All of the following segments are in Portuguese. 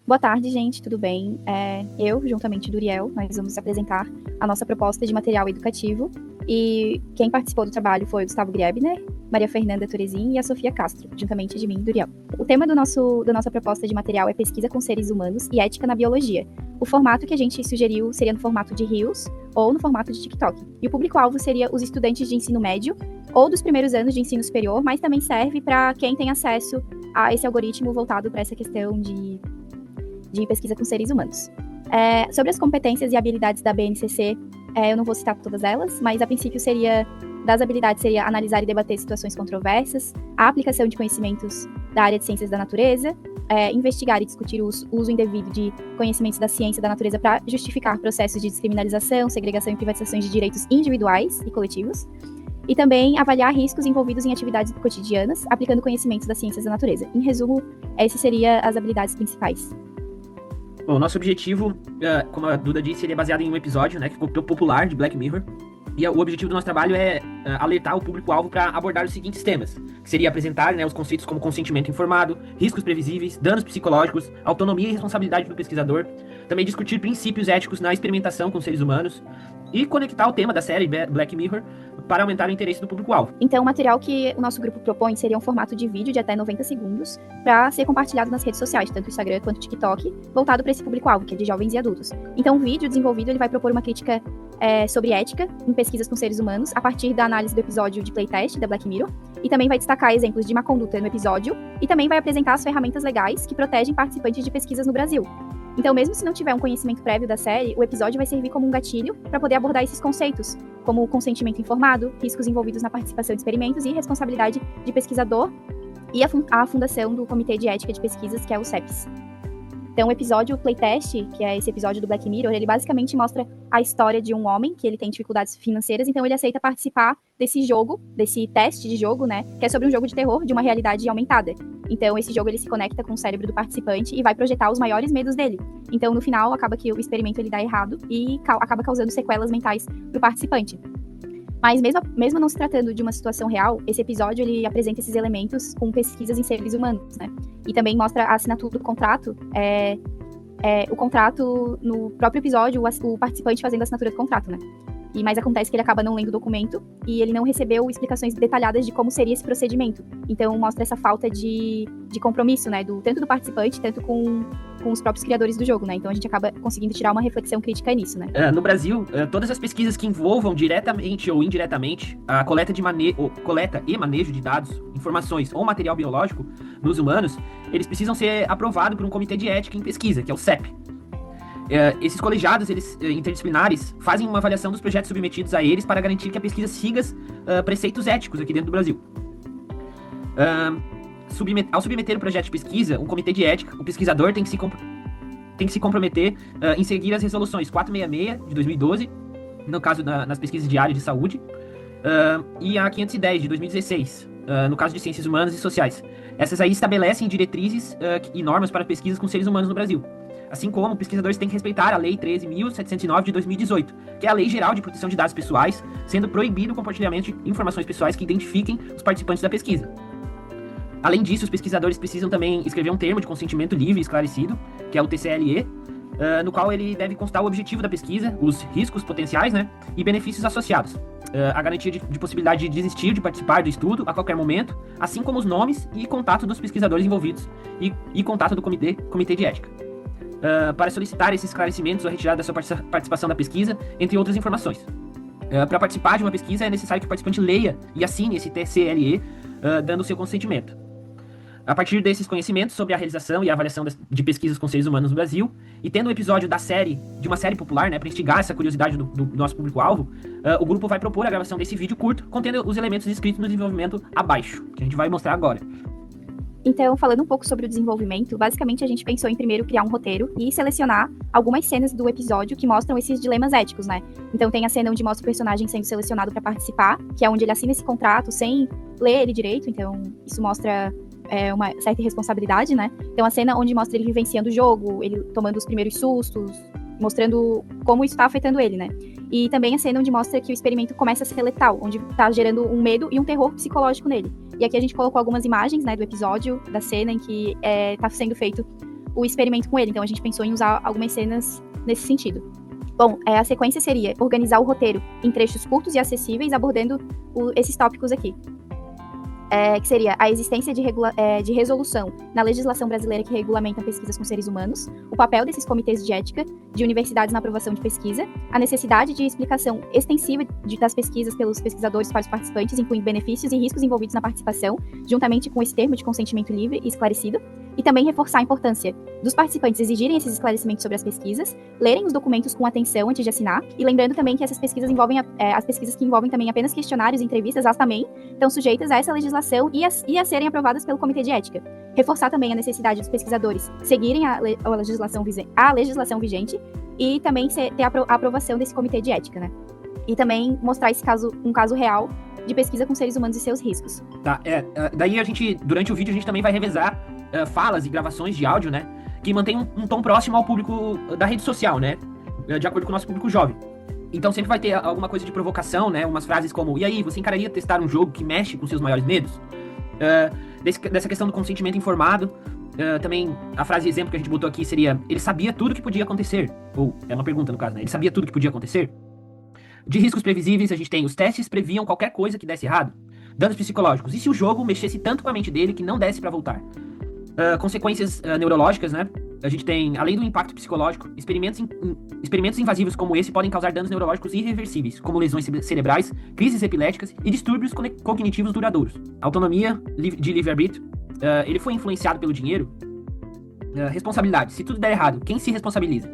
Boa tarde, gente, tudo bem? Eu, juntamente do Uriel, nós vamos apresentar a nossa proposta de material educativo. E quem participou do trabalho foi o Gustavo Grebner, Maria Fernanda Torezin e a Sofia Castro, juntamente de mim e do Uriel. O tema da nossa proposta de material é pesquisa com seres humanos e ética na biologia. O formato que a gente sugeriu seria no formato de Reels ou no formato de TikTok. E o público-alvo seria os estudantes de ensino médio ou dos primeiros anos de ensino superior, mas também serve para quem tem acesso a esse algoritmo voltado para essa questão de pesquisa com seres humanos. Sobre as competências e habilidades da BNCC, eu não vou citar todas elas, mas a princípio das habilidades seria analisar e debater situações controversas, a aplicação de conhecimentos da área de ciências da natureza, investigar e discutir o uso indevido de conhecimentos da ciência da natureza para justificar processos de descriminalização, segregação e privatizações de direitos individuais e coletivos, e também avaliar riscos envolvidos em atividades cotidianas, aplicando conhecimentos das ciências da natureza. Em resumo, essas seriam as habilidades principais. Bom, nosso objetivo, como a Duda disse, ele é baseado em um episódio, né, que ficou popular de Black Mirror. E o objetivo do nosso trabalho é alertar o público-alvo para abordar os seguintes temas, que seria apresentar, né, os conceitos como consentimento informado, riscos previsíveis, danos psicológicos, autonomia e responsabilidade do pesquisador, também discutir princípios éticos na experimentação com seres humanos e conectar o tema da série Black Mirror para aumentar o interesse do público-alvo. Então, o material que o nosso grupo propõe seria um formato de vídeo de até 90 segundos para ser compartilhado nas redes sociais, tanto Instagram quanto TikTok, voltado para esse público-alvo, que é de jovens e adultos. Então, o vídeo desenvolvido ele vai propor uma crítica sobre ética em pesquisas com seres humanos, a partir da análise do episódio de playtest da Black Mirror, e também vai destacar exemplos de má conduta no episódio, e também vai apresentar as ferramentas legais que protegem participantes de pesquisas no Brasil. Então, mesmo se não tiver um conhecimento prévio da série, o episódio vai servir como um gatilho para poder abordar esses conceitos, como o consentimento informado, riscos envolvidos na participação de experimentos e responsabilidade de pesquisador, e a fundação do Comitê de Ética de Pesquisas, que é o CEPS. Então, o episódio Playtest, que é esse episódio do Black Mirror, ele basicamente mostra a história de um homem que ele tem dificuldades financeiras, então ele aceita participar desse jogo, desse teste de jogo, né, que é sobre um jogo de terror de uma realidade aumentada. Então, esse jogo ele se conecta com o cérebro do participante e vai projetar os maiores medos dele. Então, no final, acaba que o experimento ele dá errado e acaba causando sequelas mentais pro participante. Mas mesmo não se tratando de uma situação real, esse episódio ele apresenta esses elementos com pesquisas em seres humanos, né? E também mostra a assinatura do contrato, o contrato no próprio episódio, o participante fazendo a assinatura do contrato, né? Mas acontece que ele acaba não lendo o documento e ele não recebeu explicações detalhadas de como seria esse procedimento. Então, mostra essa falta de compromisso, né? Tanto do participante, tanto com os próprios criadores do jogo, né? Então, a gente acaba conseguindo tirar uma reflexão crítica nisso, né? No Brasil, todas as pesquisas que envolvam diretamente ou indiretamente a coleta e manejo de dados, informações ou material biológico nos humanos, eles precisam ser aprovados por um comitê de ética em pesquisa, que é o CEP. Esses colegiados interdisciplinares fazem uma avaliação dos projetos submetidos a eles para garantir que a pesquisa siga preceitos éticos aqui dentro do Brasil. Ao submeter o projeto de pesquisa, um comitê de ética, o pesquisador tem que se comprometer em seguir as resoluções 466 de 2012, no caso nas pesquisas de área de saúde, e a 510 de 2016, no caso de ciências humanas e sociais. Essas aí estabelecem diretrizes e normas para pesquisas com seres humanos no Brasil. Assim como pesquisadores têm que respeitar a Lei 13.709 de 2018, que é a Lei Geral de Proteção de Dados Pessoais, sendo proibido o compartilhamento de informações pessoais que identifiquem os participantes da pesquisa. Além disso, os pesquisadores precisam também escrever um termo de consentimento livre e esclarecido, que é o TCLE, no qual ele deve constar o objetivo da pesquisa, os riscos potenciais, né, e benefícios associados, a garantia de possibilidade de desistir de participar do estudo a qualquer momento, assim como os nomes e contato dos pesquisadores envolvidos e contato do comitê de ética. Para solicitar esses esclarecimentos ou retirada da sua participação da pesquisa, entre outras informações. Para participar de uma pesquisa, é necessário que o participante leia e assine esse TCLE, dando o seu consentimento. A partir desses conhecimentos sobre a realização e a avaliação de pesquisas com seres humanos no Brasil, e tendo um episódio de uma série popular, né, para instigar essa curiosidade do nosso público-alvo, o grupo vai propor a gravação desse vídeo curto, contendo os elementos descritos no desenvolvimento abaixo, que a gente vai mostrar agora. Então, falando um pouco sobre o desenvolvimento, basicamente a gente pensou em primeiro criar um roteiro e selecionar algumas cenas do episódio que mostram esses dilemas éticos, né? Então tem a cena onde mostra o personagem sendo selecionado para participar, que é onde ele assina esse contrato sem ler ele direito, então isso mostra uma certa irresponsabilidade, né? Então a cena onde mostra ele vivenciando o jogo, ele tomando os primeiros sustos, mostrando como isso tá afetando ele, né? E também a cena onde mostra que o experimento começa a ser letal, onde tá gerando um medo e um terror psicológico nele. E aqui a gente colocou algumas imagens, né, do episódio, da cena em que tá sendo feito o experimento com ele. Então a gente pensou em usar algumas cenas nesse sentido. Bom, a sequência seria organizar o roteiro em trechos curtos e acessíveis, abordando esses tópicos aqui. Que seria a existência de resolução na legislação brasileira que regulamenta pesquisas com seres humanos, o papel desses comitês de ética de universidades na aprovação de pesquisa, a necessidade de explicação extensiva das pesquisas pelos pesquisadores para os participantes, incluindo benefícios e riscos envolvidos na participação, juntamente com esse termo de consentimento livre e esclarecido, e também reforçar a importância dos participantes exigirem esses esclarecimentos sobre as pesquisas, lerem os documentos com atenção antes de assinar, e lembrando também que essas pesquisas envolvem, as pesquisas que envolvem também apenas questionários e entrevistas, elas também estão sujeitas a essa legislação e a serem aprovadas pelo Comitê de Ética. Reforçar também a necessidade dos pesquisadores seguirem a legislação vigente e também ter a aprovação desse Comitê de Ética, né? E também mostrar um caso real de pesquisa com seres humanos e seus riscos. Tá, daí durante o vídeo, a gente também vai revezar falas e gravações de áudio, né? Que mantém um tom próximo ao público da rede social, né? De acordo com o nosso público jovem. Então sempre vai ter alguma coisa de provocação, né? Umas frases como: e aí, você encararia testar um jogo que mexe com seus maiores medos? Dessa questão do consentimento informado. Também a frase exemplo que a gente botou aqui seria: ele sabia tudo que podia acontecer. Ou, é uma pergunta no caso, né? Ele sabia tudo que podia acontecer? De riscos previsíveis, a gente tem: os testes previam qualquer coisa que desse errado. Danos psicológicos: e se o jogo mexesse tanto com a mente dele que não desse pra voltar? Consequências neurológicas, né? A gente tem, além do impacto psicológico, experimentos invasivos como esse podem causar danos neurológicos irreversíveis, como lesões cerebrais, crises epiléticas e distúrbios cognitivos duradouros. Autonomia de livre-arbítrio, ele foi influenciado pelo dinheiro. Responsabilidade: se tudo der errado, quem se responsabiliza?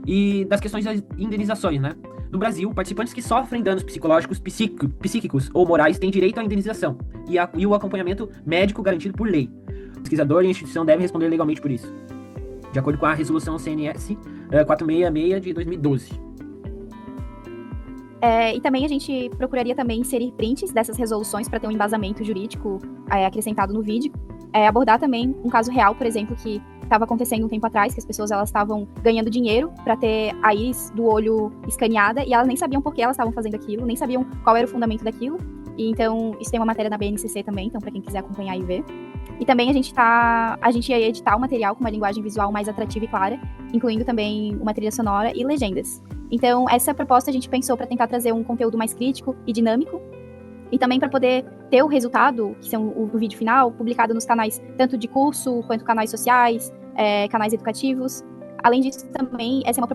E das questões das indenizações, né? No Brasil, participantes que sofrem danos psicológicos, psíquicos ou morais têm direito à indenização e o acompanhamento médico garantido por lei. O pesquisador e a instituição devem responder legalmente por isso, de acordo com a resolução CNS 466 de 2012. E também a gente procuraria também inserir prints dessas resoluções para ter um embasamento jurídico acrescentado no vídeo. Abordar também um caso real, por exemplo, que estava acontecendo um tempo atrás, que as pessoas estavam ganhando dinheiro para ter a íris do olho escaneada e elas nem sabiam por que elas estavam fazendo aquilo, nem sabiam qual era o fundamento daquilo. E então, isso tem uma matéria na BNCC também, então para quem quiser acompanhar e ver. E também a gente ia editar o material com uma linguagem visual mais atrativa e clara, incluindo também uma trilha sonora e legendas. Então, essa proposta a gente pensou para tentar trazer um conteúdo mais crítico e dinâmico, e também para poder ter o resultado, que são o vídeo final, publicado nos canais tanto de curso, quanto canais sociais, canais educativos. Além disso, também, essa é uma proposta